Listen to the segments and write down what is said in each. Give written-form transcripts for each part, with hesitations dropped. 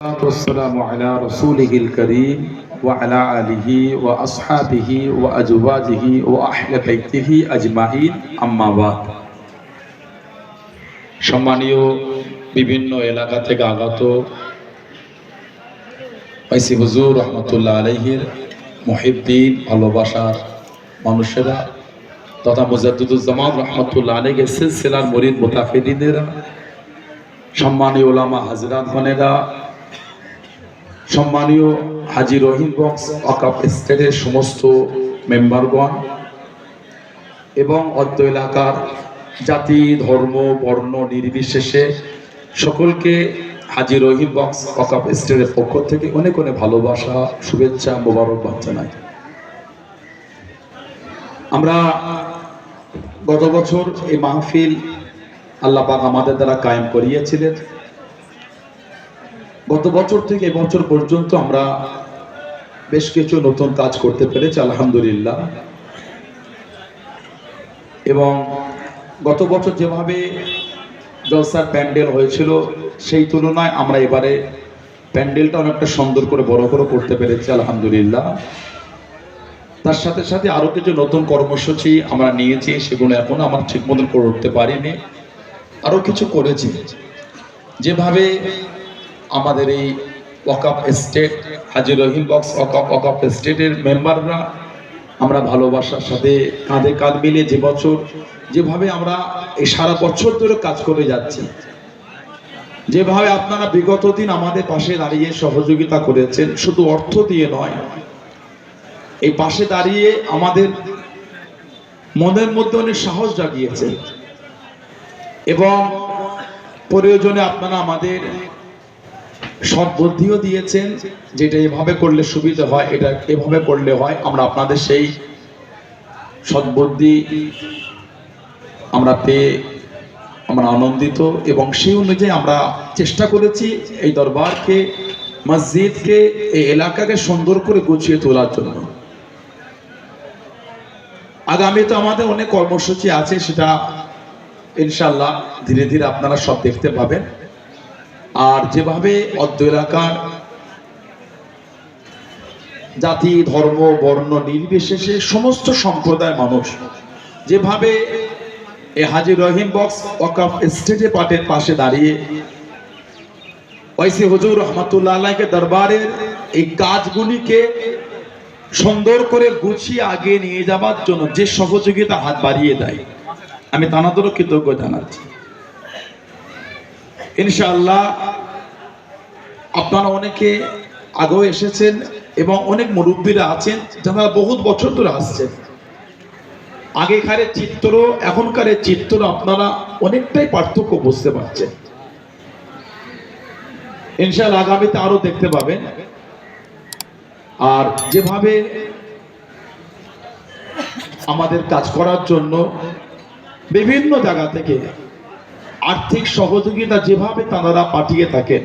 والسلام على رسوله الكريم وعلى آله وأصحابه وأزواجه وأهل بيته أجمعين أما بعد সম্মানীয় বিভিন্ন এলাকা থেকে আগত আইসি হুজুর রহমতুল্লাহ আলাইহির মুহিব্বিন ভালোবাসার মানুষেরা তথা মুজাদ্দিদুজ্জামান রহমতুল্লাহ আলাইহির সিলসিলার মুরিদ মুতাফিদিনেরা, সম্মানীয় উলামা হাজরাতগণেরা, সম্মানীয় হাজী রহিম বক্স ওয়াকফ এস্টেটের সমস্ত মেম্বারগণ এবং অত্র এলাকার জাতি ধর্ম বর্ণ নির্বিশেষে সকলকে হাজী রহিম বক্স ওয়াকফ এস্টেটের পক্ষ থেকে অনেক অনেক ভালোবাসা, শুভেচ্ছা, মোবারকবাদ জানাই। আমরা গত বছর এই মাহফিল আল্লাহ পাক আমাদের দ্বারা কায়েম করিয়েছিলেন। গত বছর থেকে এবছর পর্যন্ত আমরা বেশ কিছু নতুন কাজ করতে পেরেছি আলহামদুলিল্লাহ। এবং গত বছর যেভাবে জলসার প্যান্ডেল হয়েছিল সেই তুলনায় আমরা এবারে প্যান্ডেলটা অনেকটা সুন্দর করে বড় করে করতে পেরেছি আলহামদুলিল্লাহ। তার সাথে সাথে আরো কিছু নতুন কর্মসূচি আমরা নিয়েছি, সেগুলো এখনো আমরা ঠিক মতন করে উঠতে পারিনি, আরো কিছু করেছি। যেভাবে আমাদের এই ওয়াকফ এস্টেট হাজী রহিম বক্স ওয়াকফ এস্টেটের মেম্বাররা আমরা ভালোবাসার সাথে কাঁধে কাঁধ মিলিয়ে যে বছর যেভাবে আমরা এই সারা বছর ধরে কাজ করে যাচ্ছি, যেভাবে আপনারা বিগত দিন আমাদের পাশে দাঁড়িয়ে সহযোগিতা করেছেন, শুধু অর্থ দিয়ে নয়, এই পাশে দাঁড়িয়ে আমাদের মনের মধ্যে অনেক সাহস জাগিয়েছে এবং প্রয়োজনে আপনারা আমাদের সদ্বুদ্ধিও দিয়েছেন, যেটা এভাবে করলে সুবিধা হয়, এটা এভাবে করলে হয়। আমরা আপনাদের সেই সদ্বুদ্ধি আমরা পেয়ে আমরা আনন্দিত এবং সেই অনুযায়ী আমরা চেষ্টা করেছি এই দরবারকে, মসজিদকে, এই এলাকাকে সুন্দর করে গুছিয়ে তোলার জন্য। আগামীতে আমাদের অনেক কর্মসূচি আছে, সেটা ইনশাআল্লাহ ধীরে ধীরে আপনারা সব দেখতে পাবেন। আর যেভাবে অত্র এলাকার জাতি ধর্ম বর্ণ নির্বিশেষে সমস্ত সম্প্রদায়ের মানুষ যেভাবে এই হাজী রহিম বক্স ওয়াকফ এস্টেটের পাশে দাঁড়িয়ে ওয়াইসি হুজুর রহমতুল্লাহ আলাইহির দরবারের এই কাজগুলিকে সুন্দর করে গুছিয়ে আগে নিয়ে যাবার জন্য যে সহযোগিতা হাত বাড়িয়ে দেয়, আমি তানাদেরও কৃতজ্ঞ জানাচ্ছি। ইনশাআল্লাহ আপনারা অনেকে আগেও এসেছেন এবং অনেক মুরব্বীরা আছেন যারা বহুত বছর ধরে আসছেন। আগেকারের চিত্র এখনকারের চিত্র আপনারা অনেকটাই পার্থক্য বুঝতে পারছেন। ইনশাআল্লাহ আগামীতে আরো দেখতে পাবেন। আর যেভাবে আমাদের কাজ করার জন্য বিভিন্ন জায়গা থেকে আর্থিক সহযোগিতা যেভাবে তারা পাঠিয়ে থাকেন,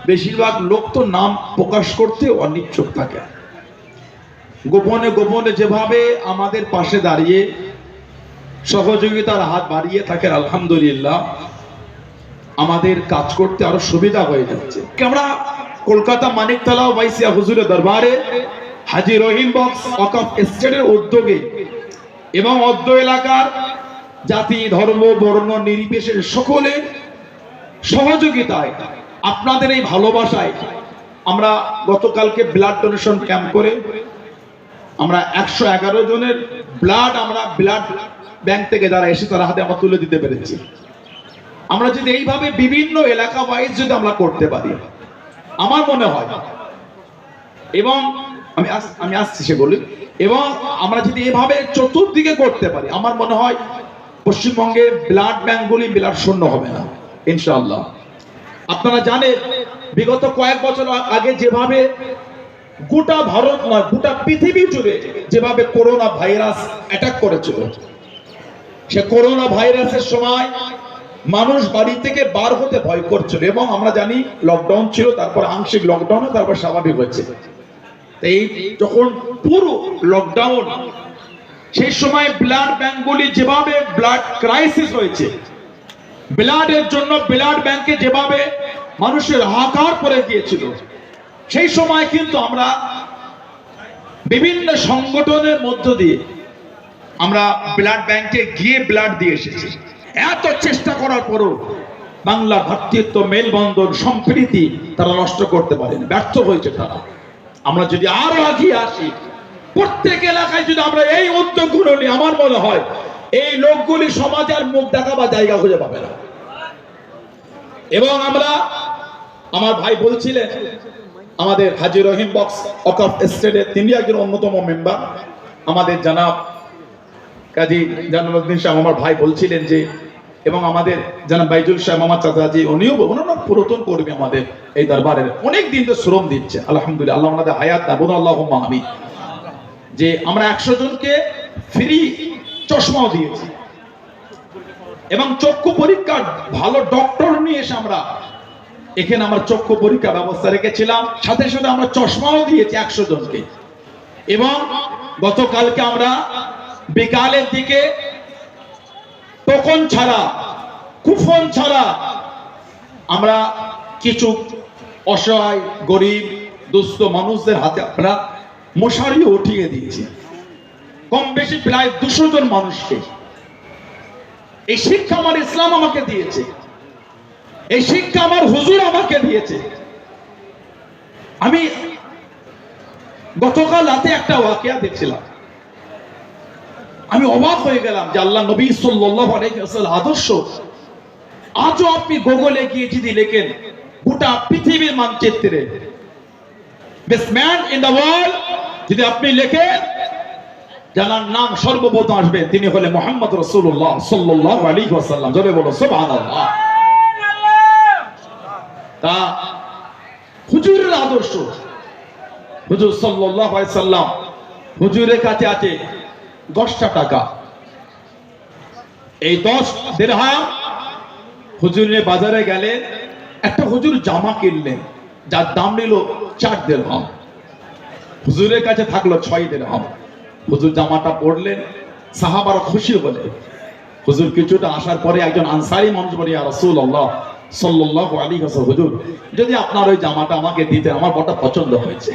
বেশিরভাগ লোক তো নাম প্রকাশ করতে অনিচ্ছুক থাকে। গোপনে গোপনে যেভাবে আমাদের পাশে দাঁড়িয়ে সহযোগিতার হাত বাড়িয়ে থাকেন, আলহামদুলিল্লাহ আমাদের কাজ করতে আরো সুবিধা হয়ে যাচ্ছে। আমরা কলকাতা মানিকতলা ওয়াইসিয়া হুজুরের দরবারে হাজী রহিম বক্স ওয়াকফ এস্টেটের উদ্যোগে এবং অত্র এলাকার জাতি ধর্ম বর্ণ নির্বিশেষে সকলের সহযোগিতায়, আপনাদের এই ভালোবাসায় আমরা গতকালকে ব্লাড ডোনেশন ক্যাম্প করে আমরা 111 জনের ব্লাড আমরা ব্লাড ব্যাংক থেকে যারা এসে তারা হাতে আমরা তুলে দিতে পেরেছি। আমরা যদি এইভাবে বিভিন্ন এলাকা ওয়াইজ যদি আমরা করতে পারি, আমার মনে হয়, এবং আমি আসছি সে বলি, এবং আমরা যদি এভাবে চতুর্দিকে করতে পারি, আমার মনে হয় পশ্চিমবঙ্গে ব্লাড ব্যাংকগুলি ব্লাড শূন্য হবে না ইনশাআল্লাহ। আপনারা জানেন বিগত কয়েক বছর আগে যেভাবে গোটা ভারত নয় গোটা পৃথিবী জুড়ে যেভাবে করোনা ভাইরাস অ্যাটাক করেছিল, সে করোনা ভাইরাসের সময় মানুষ বাড়ি থেকে বার হতে ভয় করছিল এবং আমরা জানি লকডাউন ছিল, তারপর আংশিক লকডাউন, তারপর স্বাভাবিক হয়েছে। এই যখন পুরো লকডাউন, সেই সময় ব্লাড ব্যাংকগুলি যেভাবে ব্লাড ক্রাইসিস হয়েছে, ব্লাডের জন্য ব্লাড ব্যাংকে যেভাবে মানুষের হাহাকার পড়ে গিয়েছিল। সেই সময় কিন্তু আমরা বিভিন্ন সংগঠনের মধ্য দিয়ে আমরা ব্লাড ব্যাংকে গিয়ে ব্লাড দিয়ে এসেছি। এত চেষ্টা করার পরও বাংলা ভ্রাতৃত্ব, মেলবন্ধন, সম্প্রীতি তারা নষ্ট করতে পারেনি, ব্যর্থ হয়েছে তারা। আমরা যদি আরো এগিয়ে আসি, প্রত্যেক এলাকায় যদি আমরা এই উদ্যোগগুলো নিই, আমার মনে হয় এই লোকগুলি সমাজের মুখ দেখাবার জায়গা খুঁজে পাবে না। এবং আমরা, আমার ভাই বলছিলেন, আমাদের হাজী রহিম বক্স ওয়াকফ এস্টেটের তিনি একজন অন্যতম মেম্বার, আমাদের জানাব কাজী জালালউদ্দিন সাহেব আমার ভাই বলছিলেন যে, এবং আমাদের জানাব বাইজুল সাহেব আমার চাচাজি, উনিও ওনারা পুরাতন কর্মী আমাদের এই দরবারের, অনেক দিন তো শ্রম দিচ্ছে আলহামদুলিল্লাহ, আল্লাহ ওনাদের হায়াত দাবুন আল্লাহুম্মা আমিন। যে আমরা 100 জনকে ফ্রি চশমাও দিয়েছি এবং চক্ষু পরীক্ষার ভালো ডক্টর নিয়ে এসে আমরা এখানে আমরা চক্ষু পরীক্ষা ব্যবস্থা রেখেছিলাম, সাথে সাথে আমরা চশমাও দিয়েছি 100 জনকে। এবং গতকালকে আমরা বিকালের দিকে টোকন ছাড়া, কুপন ছাড়া আমরা কিছু অসহায়, গরিব, দুস্থ মানুষদের হাতে আমরা মশারিও উঠিয়ে দিয়েছি, কম বেশি প্রায় 200 জন মানুষকে। এই শিক্ষা আমার ইসলাম আমাকে দিয়েছে, এই শিক্ষা আমার হুজুর আমাকে দিয়েছে। আমি গতকাল রাতে একটা ওয়াকিয়া দেখছিলাম, আমি অবাক হয়ে গেলাম যে আল্লাহ নবী সাল্লাল্লাহু আলাইহি ওয়াসাল্লাম আদর্শ আজও আপনি গুগলে গিয়ে যদি লেখেন গোটা পৃথিবীর মানচিত্রে best man in the world যদি আপনি লেখেন, যার নাম সর্বপ্রথম আসবে তিনি হলেন মুহাম্মদ রাসূলুল্লাহ সাল্লাল্লাহু আলাইহি ওয়াসাল্লাম। জোরে বলো সুবহানাল্লাহ। তা হুজুরের আদর্শ, হুজুর সাল্লাল্লাহু আলাইহি ওয়াসাল্লাম, হুজুরের কাছে আছে 10টা টাকা, এই 10 দিরহাম হুজুরের বাজারে গেলে একটা হুজুর জামা কিনলেন যার দাম নিল 4 দিরহাম, হুজুরের কাছে থাকলো 6 দিরহাম। হুজুর জামাটা পরলেন, সাহাবারা খুশি হলেন। হুজুর কিছুটা আসার পরে একজন আনসারী মানুষ বলে, ইয়া রাসূলুল্লাহ সাল্লাল্লাহু আলাইহি ওয়াসাল্লাম, হুজুর যদি আপনার ওই জামাটা আমাকে দিতেন, আমার বড় পছন্দ হয়েছে।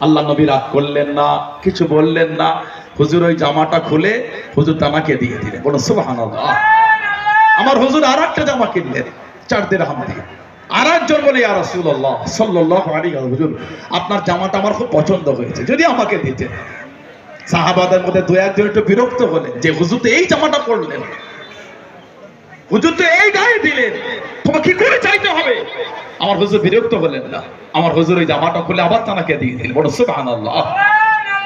আল্লাহ নবী রাগ করলেন না, কিছু বললেন না, হুজুর ওই জামাটা খুলে হুজুর তামাকে দিয়ে দিলেন। বলো সুবহানাল্লাহ। আমার হুজুর আরেকটা জামা কিনলেন 4 দিরহাম দিয়ে। আরেকজন বলে, ইয়া রাসূলুল্লাহ সাল্লাল্লাহু আলাইহি ওয়াসাল্লাম, হুজুর আপনার জামাটা আমার খুব পছন্দ হয়েছে, যদি আমাকে দিতেন। সাহাবাদের মধ্যে 2-1 জন একটু বিরক্ত হলেন যে হুজুর তো এই জামাটা পরলেন, হুজুর তো এই গায়ে দিলেন, তোমাকে কি করে চাইতে হবে। আমার হুজুর বিরক্ত হলেন না, আমার হুজুর ওই জামাটা খুলে আবার তানাকে দিয়ে দিলেন। বলো সুবহানাল্লাহ।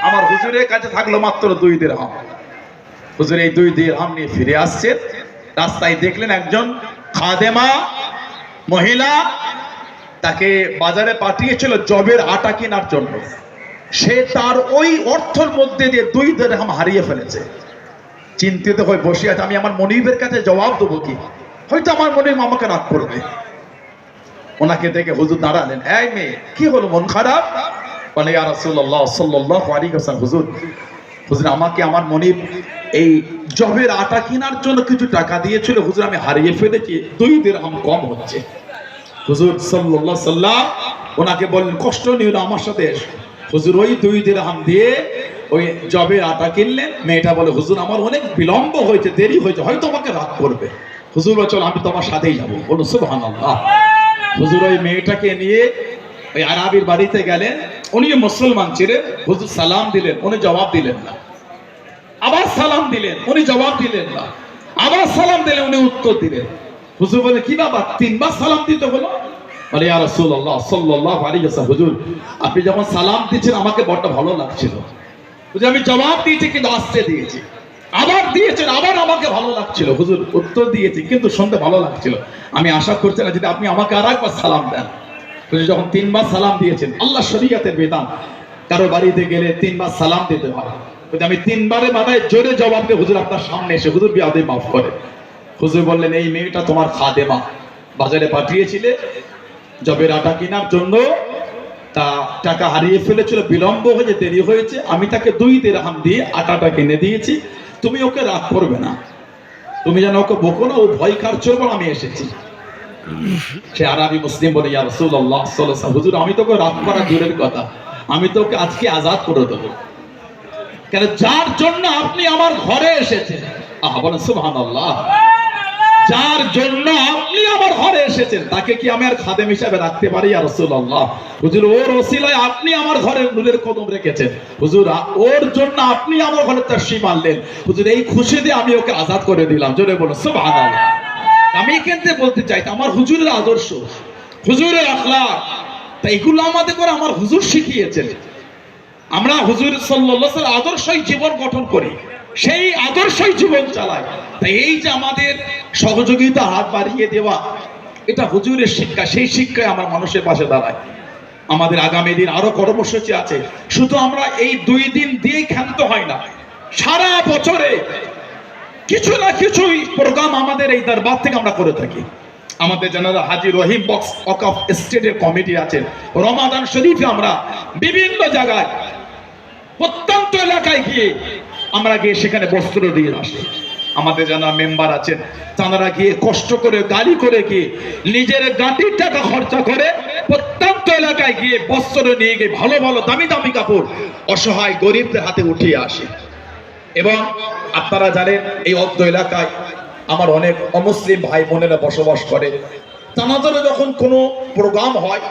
আমার হুজুরের কাছে থাকলো মাত্র 2 দিরহাম। হুজুর এই 2 দিরহাম নিয়ে ফিরে আসছেন, রাস্তায় দেখলেন একজন খাদেমা মহিলা তাকে বাজারে পাঠিয়েছিল জবের আটা কেনার জন্য। সে তার ওই অর্থের মধ্যে দিয়ে 2 দিরহাম হারিয়ে ফেলেছে। চিন্তিত হয়ে বসে আছে, আমি আমার মনিবের কাছে জবাব দেবো কি, হয়তো আমার মনিব আমাকে রাগ করবে। ওনাকে দেখে হুজুর দাঁড়ালেন, এই মেয়ে কি হলো, মন খারাপ? বলে, ইয়া রাসূলুল্লাহ সাল্লাল্লাহু আলাইহি ওয়াসাল্লাম, হুজুর আমাকে আমার মনিব এই জবের আটা কেনার জন্য কিছু টাকা দিয়েছিল, হুজুর আমি হারিয়ে ফেলেছি, 2 দিরহাম কম হচ্ছে। হুজুর সাল্লাল্লাহু আলাইহি ওয়াসাল্লাম ওনাকে বললেন, কষ্ট নিও না, আমার সাথে এসো। হুজুর ওই 2 দিরহাম দিয়ে ওই জবের আটা কিনলেন। মেয়েটা বলে, হুজুর আমার অনেক বিলম্ব হয়েছে, দেরি হয়েছে, হয়তো আমাকে রাগ করবে। হুজুর বলে, চল আমি তোমার সাথেই যাবো। বলো সুবহানাল্লাহ। হুজুর ওই মেয়েটাকে নিয়ে ওই আরবির বাড়িতে গেলেন। উনি মুসলমান ছিলেন। হুজুর সালাম দিলেন, উনি জবাব দিলেন না। আবার সালাম দিলেন, উনি জবাব দিলেন না। আবার সালাম দিলেন, উনি উত্তর দিলেন। হুজুর বলে, কি বাবা 3 বার সালাম দিতে হলো? বলে, ইয়া রাসূলুল্লাহ সাল্লাল্লাহু আলাইহি ওয়াসাল্লাম, হুজুর আপনি যখন সালাম দিয়েছেন আমাকে বড় ভালো লাগছিল, হুজুর আমি জবাব দিয়েছি কিন্তু আস্তে দিয়েছি। আবার দিয়েছেন, আবার আমাকে ভালো লাগছিল, হুজুর উত্তর দিয়েছি কিন্তু শুনতে ভালো লাগছিল। আমি আশা করছিলাম যদি আপনি আমাকে আরেকবার সালাম দেন। হুজুর যখন 3 বার সালাম দিয়েছেন, আল্লাহ শরীয়তের বিধান কারো বাড়িতে গেলে 3 বার সালাম দিতে হয়। আমি 3 বারে মাথায় জোরে জবাব দিয়ে হুজুর আপনার সামনে এসে, হুজুর বিয়াদবি মাফ করে। হুজুর বললেন, এই মেয়েটা তোমার খাদেমা, বাজারে পাঠিয়েছিলে জবের আটা কেনার জন্য, তা টাকা হারিয়ে ফেলেছিল, বিলম্ব হয়েছে, দেরি হয়েছে, আমি তাকে 2 দিরহাম দিয়ে আটাটা কিনে দিয়েছি, তুমি ওকে রাগ করবে না, তুমি যেন ওকে বকো না, ও ভয় কার চলবে, আমি এসেছি। সে আরবি মুসলিম বলে, ইয়া রাসূলুল্লাহ সাল্লাল্লাহু আলাইহি ওয়াসাল্লাম, হুজুর আমি তোকে রাত করা দূরের কথা, আমি তোকে আজকে আজাদ করে দেবো। কেন? যার জন্য আপনি আমার ঘরে এসেছেন। বলেন সুবহানাল্লাহ। যার জন্য আপনি আমার ঘরে এসেছেন তাকে কি আমি আর খাদেম হিসাবে রাখতে পারি? ইয়া রাসূলুল্লাহ, হুজুর ওর ওসিলায় আপনি আমার ঘরে নূরের কদম রেখেছেন, হুজুর ওর জন্য আপনি আমার ঘরে তাশরীফ আনলেন, হুজুর এই খুশি দিয়ে আমি ওকে আজাদ করে দিলাম। জোরে বলুন সুবহানাল্লাহ। আমি এখানে বলতে চাই আমার হুজুরের আদর্শ, হুজুরের আখলাক, তা এগুলো আমাদের করে আমার হুজুর শিখিয়েছেন। আমরা হুজুর সাল্লাল্লাহু আলাইহি ওয়াসাল্লাম আদর্শই জীবন গঠন করি, সেই আদর্শই জীবন চালাই। তাই এই যে আমাদের সহযোগিতা, হাত বাড়িয়ে দেওয়া, এটা হুজুরের শিক্ষা, সেই শিক্ষায় আমার মানুষের পাশে দাঁড়ায়। আমাদের আগামী দিন আরো কর্মসূচি আছে, শুধু আমরা এই 2 দিন দিয়ে ক্ষান্ত হয় না, সারা বছরে কিছু না কিছুই প্রোগ্রাম আমাদের এই দরবার থেকে আমরা করে থাকি। আমাদের যারা হাজী রহিম বক্স ওয়াকফ এস্টেটের কমিটি আছেন, রমাদান শরীফে আমরা বিভিন্ন জায়গায় প্রত্যন্ত এলাকায় গিয়ে আমরা গিয়ে সেখানে বস্ত্র দিয়ে আসি। আমাদের যারা মেম্বার আছেন তারা গিয়ে কষ্ট করে গাড়ি করে গিয়ে নিজের গাড়ির টাকা খরচা করে প্রত্যন্ত এলাকায় গিয়ে বস্ত্র নিয়ে গিয়ে ভালো ভালো দামি দামি কাপড় অসহায় গরিবদের হাতে উঠিয়ে আসে। এবং আপনারা জানেন এই অর্ধ এলাকায় আমার অনেক অমুসলিম ভাই বোনেরা বসবাস করে। তানাদের যখন কোনো প্রোগ্রাম হয়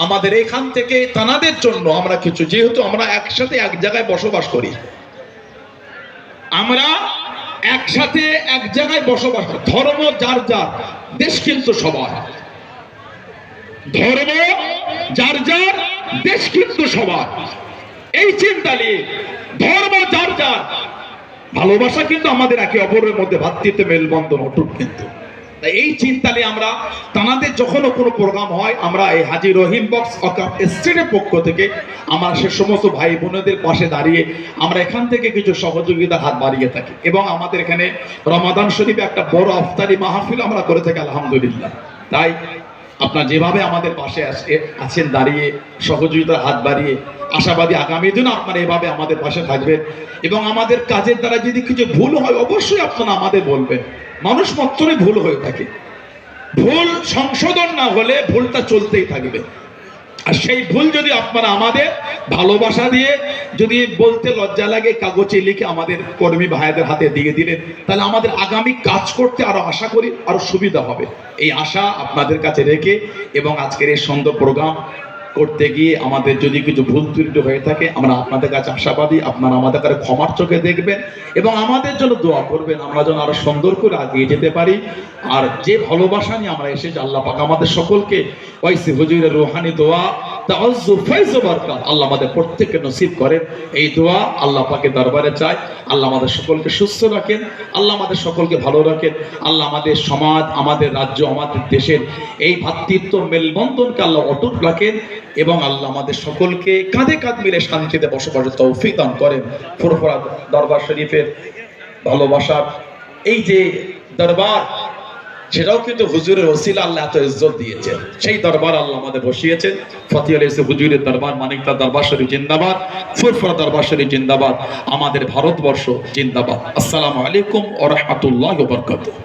আমাদের এখান থেকে তানাদের জন্য আমরা কিছু, যেহেতু আমরা একসাথে এক জায়গায় বসবাস করি, আমরা একসাথে এক জায়গায় বসবাস করি, ধর্ম যার যার, দেশ কিন্তু সবার। ধর্ম যার যার, দেশ কিন্তু সবার। এই চিন্তা নিয়ে ধর্ম যার যার, ভালোবাসা কিন্তু আমাদের একে অপরের মধ্যে ভ্রাতৃত্ব মেলবন্ধন অটুট। কিন্তু এই চিন্তা নিয়ে আমরা তানাদের যখনও কোনো প্রোগ্রাম হয়, আমরা এই হাজী রহিম বক্স ওয়াকফ এস্টেটের পক্ষ থেকে আমার সে সমস্ত ভাই বোনেদের পাশে দাঁড়িয়ে আমরা এখান থেকে কিছু সহযোগিতার হাত বাড়িয়ে থাকি। এবং আমাদের এখানে রমাদান শরীফে একটা বড় ইফতারি মাহফিল আমরা করে থাকি আলহামদুলিল্লাহ। তাই আপনারা যেভাবে আমাদের পাশে আছেন দাঁড়িয়ে সহযোগিতার হাত বাড়িয়ে, আশাবাদী আগামী দিনও আপনারা এভাবে আমাদের পাশে থাকবেন। এবং আমাদের কাজের দ্বারা যদি কিছু ভুল হয় অবশ্যই আপনারা আমাদের বলবেন। মানুষ মাত্রই ভুল হয়ে থাকে, ভুল সংশোধন না হলে ভুলটা চলতেই থাকবে। আর সেই ভুল যদি আপনারা আমাদের ভালোবাসা দিয়ে, যদি বলতে লজ্জা লাগে কাগজে লিখে আমাদের কর্মী ভাইদের হাতে দিয়ে দিলেন, তাহলে আমাদের আগামী কাজ করতে আরো আশা করি আরো সুবিধা হবে। এই আশা আপনাদের কাছে রেখে এবং আজকের এই সুন্দর প্রোগ্রাম করতে গিয়ে আমাদের যদি কিছু ভুল ত্রুটি হয়ে থাকে, আমরা আপনাদের কাছে আশাবাদী আপনারা আমাদের কাছে ক্ষমার চোখে দেখবেন এবং আমাদের জন্য দোয়া করবেন, আমরা যেন আরো সুন্দর করে এগিয়ে যেতে পারি। আর যে ভালোবাসা নিয়ে আমরা এসেছি, আল্লাহ পাক আমাদের সকলকে ওয়াইসি হুজুরের রুহানি দোয়া তাআজ্জু ফাইজ বারাকাত আল্লাহ আমাদের প্রত্যেককে নসিব করেন। এই দোয়া আল্লাহ পাকের দরবারে চাই, আল্লাহ আমাদের সকলকে সুস্থ রাখেন, আল্লাহ আমাদের সকলকে ভালো রাখেন, আল্লাহ আমাদের সমাজ, আমাদের রাজ্য, আমাদের দেশের এই ভ্রাতৃত্ব মেলবন্ধনকে আল্লাহ অটুট রাখেন এবং আল্লাহ আমাদের সকলকে কাঁধে কাঁধ মিলে শান্তিতে বসবাসের তৌফিক দান করেন। ফুরফুরা দরবার শরীফের ভালোবাসার এই যে দরবার, সেটাও কিন্তু হুজুরের ওসিলা আল্লাহ এত ইজ্জত দিয়েছেন, সেই দরবার আল্লাহ আমাদের বসিয়েছেন। ফতি আলী হুজুরের দরবার, মানিকতার দরবার শরীফ জিন্দাবাদ, ফুরফুরা দরবার শরীফ জিন্দাবাদ, আমাদের ভারতবর্ষ জিন্দাবাদ। আসসালামু আলাইকুম ওয়া রাহমাতুল্লাহি ওয়া বারাকাতুহু।